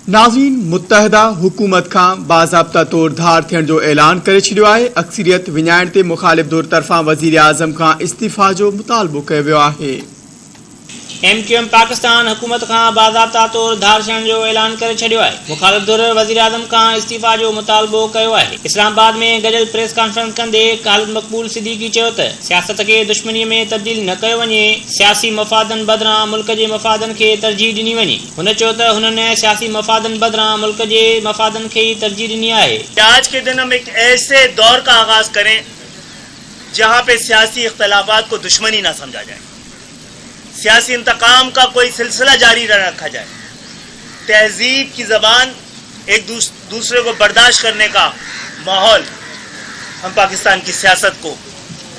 नाज़रीन, मुत्तहदा हुकूमत खां बाज़ाब्ता तौर धार थियण जो ऐलान करे छॾियो आहे। अक्सरियत विञाइण ते मुख़ालिफ़ धुर तरफ़ां वज़ीर आज़म खां इस्तीफ़ा जो मुतालबो कयो वियो आहे। MQM पाकिस्तान हुकूमत खां बाज़ाब्ता तौर धार थियण जो ऐलान करे छॾियो आहे। मुख़ालिफ़ धुर वज़ीर आज़म खां इस्तीफ़ा जो मुतालबो कयो आहे। इस्लामाबाद में गॾियल प्रेस कॉन्फ्रेंस कंदे ख़ालिद मक़बूल सिद्दीकी चयो त सियासत खे दुश्मनीअ में तब्दील न कयो वञे, सियासी मफ़ादनि बदिरां मुल्क जे मफ़ादनि खे तरजीह ॾिनी वञे। हुन चयो त हुननि सियासी मफ़ादनि बदिरां मुल्क जे मफ़ादनि खे ई तरजीह ॾिनी आहे। आज के दिन हम एक ऐसे दौर का आगाज करें जहाँ पे सियासी इख्तलाफात को दुश्मनी ना समझा जाए, सियासी इंतकाम का कोई सिलसिला जारी न रखा जाए, तहजीब की ज़बान एक दूसरे को बर्दाश्त करने का माहौल हम पाकिस्तान की सियासत को,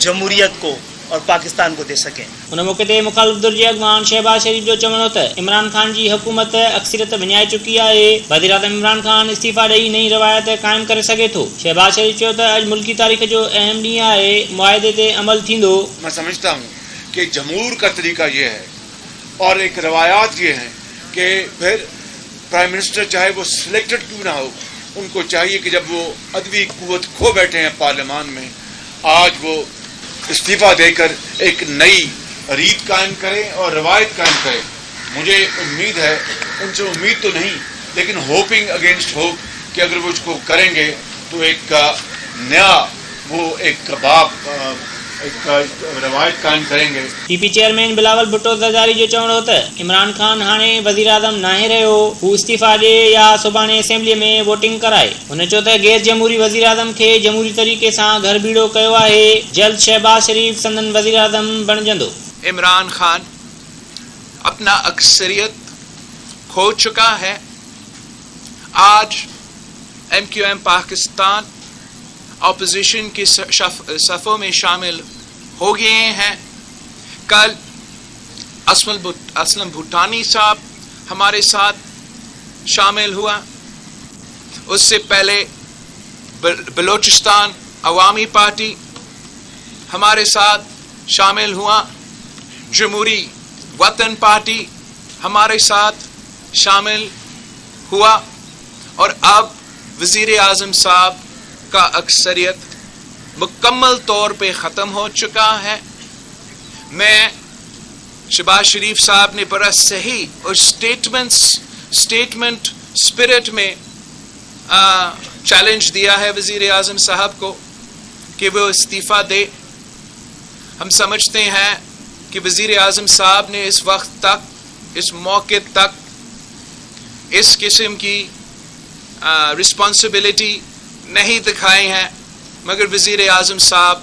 जमहूरियत को और पाकिस्तान को दे सकें। उन मौके ते मुखालिफ़ धुर जे अॻवान शहबाज शरीफ जो चवणो त इमरान खान जी हुकूमत अक्सरियत विञाए चुकी आहे। वज़ीर आज़म इमरान खान इस्तीफ़ा ॾेई नई रवायत क़ाइमु करे सघे थो। शहबाज शरीफ चयो त अॼु मुल्की तारीख़ जो अहम ॾींहुं आहे, मुआहिदे ते अमल थींदो। मैं समझता हूँ कि जमहूर का तरीका ये है और एक रवायात ये है कि फिर प्राइम मिनिस्टर चाहे वो सिलेक्टेड क्यों ना हो, उनको चाहिए कि जब वो अदबी कुव्वत खो बैठे हैं पार्लियामान में, आज वो इस्तीफ़ा देकर एक नई रीत कायम करें और रवायत कायम करें। मुझे उम्मीद है, उनसे उम्मीद तो नहीं लेकिन होपिंग अगेंस्ट होप कि अगर वो उसको करेंगे तो एक नया वो एक कबाब एक रवायत कायम करेंगे। पीपी चेयरमैन बिलावल भुट्टो ज़रदारी जो चवणो त इमरान खान हाणे वज़ीर आज़म नाहे रहियो, हू इस्तीफ़ा ॾे या सुभाणे असेंबलीअ में वोटिंग कराए। हुन चयो त गैर जमहूरी वज़ीर आज़म खे जमहूरी तरीक़े सां घर बीड़ो कयो आहे। जल्द शहबाज शरीफ संदन वज़ीर आज़म बणजंदो। इमरान खान अपना अक्सरियत खो चुका है। आज MQM पाकिस्तान अपोजिशन की सफ़ों में शामिल हो गए हैं। कल असलम भूटानी साहब हमारे साथ शामिल हुआ, उससे पहले बलोचिस्तान अवामी पार्टी हमारे साथ शामिल हुआ, जमहूरी वतन पार्टी हमारे साथ शामिल हुआ और अब वज़ीर आज़म साहब का अक्सरियत मुकम्मल तौर पे ख़त्म हो चुका है। मैं शहबाज शरीफ साहब ने बड़ा सही और स्टेटमेंट स्पिरिट में चैलेंज दिया है वज़ीर आज़म साहब को कि वो इस्तीफ़ा दे। हम समझते हैं कि वज़ीर आज़म साहब ने इस वक्त तक, इस मौके तक इस किस्म की रिस्पॉन्सिबिलिटी नहीं दिखाए हैं, मगर वज़ीर आज़म साहब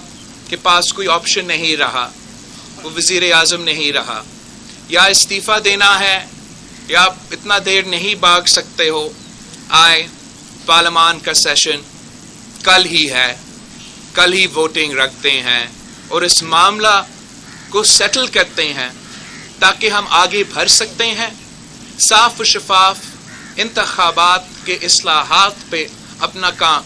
के पास कोई ऑप्शन नहीं रहा, वो वज़ीर आज़म नहीं रहा। या इस्तीफ़ा देना है या आप इतना देर नहीं भाग सकते हो। आए पार्लियामान का सेशन कल ही है, कल ही वोटिंग रखते हैं और इस मामला को सेटल करते हैं ताकि हम आगे बढ़ सकते हैं, साफ और शफाफ इंतखाबात के इस्लाहात पे अपना काम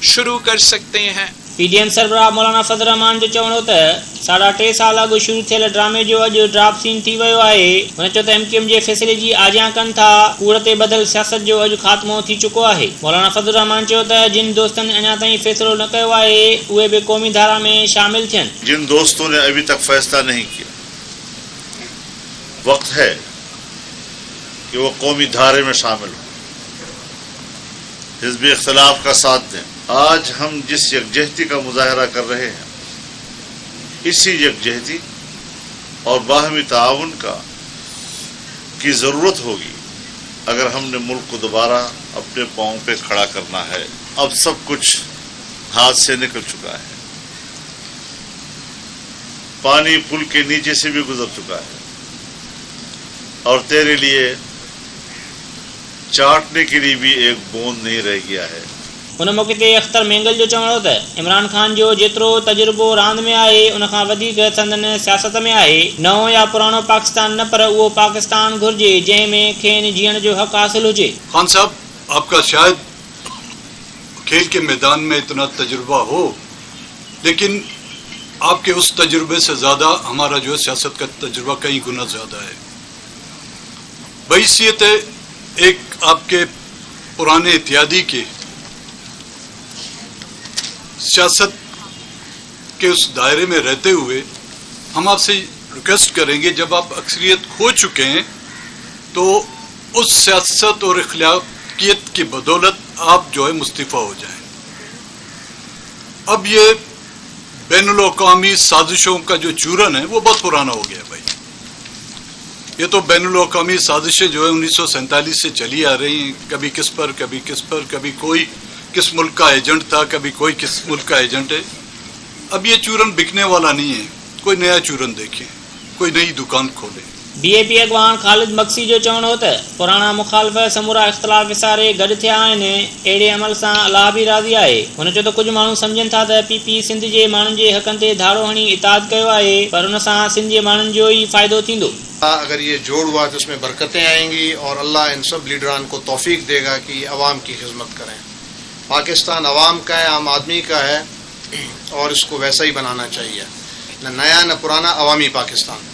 शुरू कर सकते हैं। PDM सरबराह मौलाना फजल रहमान जो चवणो त 3.5 साल अॻु शुरू थियल ड्रामे जो अॼु ड्राफ्ट सीन थी वियो आहे। हुन चयो त MQM जे फ़ैसिले जी आजियां कनि था, कूड़ ते बदल सियासत जो अॼु ख़ात्मो थी चुको आहे। मौलाना फजल रहमान चयो त जिन दोस्तनि अञा ताईं फ़ैसिलो न कयो आहे उहे बि क़ौमी धारा में शामिल थियनि। जिन दोस्तों ने अभी तक फैसला नहीं किया, वक्त है कि वो कौमी धारे में शामिल हो, हिज़्ब इख्तिलाफ का साथ दें। आज हम जिस यकजहती का मुजाहरा कर रहे हैं, इसी यकजहती और बाहमी ताउन की ज़रूरत होगी अगर हमने मुल्क को दोबारा अपने पाँव पे खड़ा करना है। अब सब कुछ हाथ से निकल चुका है, पानी पुल के नीचे से भी गुजर चुका है और तेरे लिए चाटने के लिए भी एक बूंद नहीं रह गया है। उन मौके ते अख्तर मेंगल जो चवणो त इमरान खान जो जेतिरो तजुर्बो रांदि में आहे उन खां वधीक संदन सियासत में आहे। नओं या पुराणो पाकिस्तान न पर उहो पाकिस्तान घुर्जे जंहिंमें खेनि जीअण जो हक़ हासिल हुजे। खान साहब, आपका शायद खेल के मैदान में इतना तजुर्बा हो, लेकिन आपके उस तजुर्बे से ज़्यादा हमारा जो सियासत का तजुर्बा कई गुना ज़्यादा है। बहैसियत एक आपके पुराने इत्यादि के सियासत के उस दायरे में रहते हुए हम आपसे रिक्वेस्ट करेंगे, जब आप अक्सरियत खो चुके हैं तो उस सियासत और इखलाकियत की बदौलत आप जो है मुस्तफ़ा हो जाएं। अब ये बैनुल-अक़वामी साजिशों का जो चूरन है वो बहुत पुराना हो गया भाई। ये तो बैनुल-अक़वामी साजिशें जो है 1947 से चली आ रही हैं, कभी किस पर, कभी कोई किस मुल्क का एजेंट था, कभी कोई किस मुल्क का एजेंट है। अब ये चूरन बिकने वाला नहीं है, कोई नया चूरन देखें, कोई नई दुकान खोले। BAP अॻवान ख़ालिद मक्सी जो चवणु हो त पुराणा मुखालिफ़ समूरा इख़्तिलाफ़ विसारे गॾु थिया आहिनि। अहिड़े अमल सां अलाह बि राज़ी आहे। हुन चयो त कुझु माण्हू सम्झनि था त PP सिंध जे माण्हुनि जे हक़नि ते धाड़ो हणी इताद कयो आहे, पर हुन सां सिंध जे माण्हुनि जो ई फ़ाइदो थींदो। अगर ये जोड़ हुआ तो उसमें बरकतें आएंगी और अल्लाह इन सब लीडरान को तौफीक देगा कि अवाम की खिदमत करें। पाकिस्तान अवाम का है, आम आदमी का है और इसको वैसा ही बनाना चाहिए, न नया न पुराना, अवामी पाकिस्तान।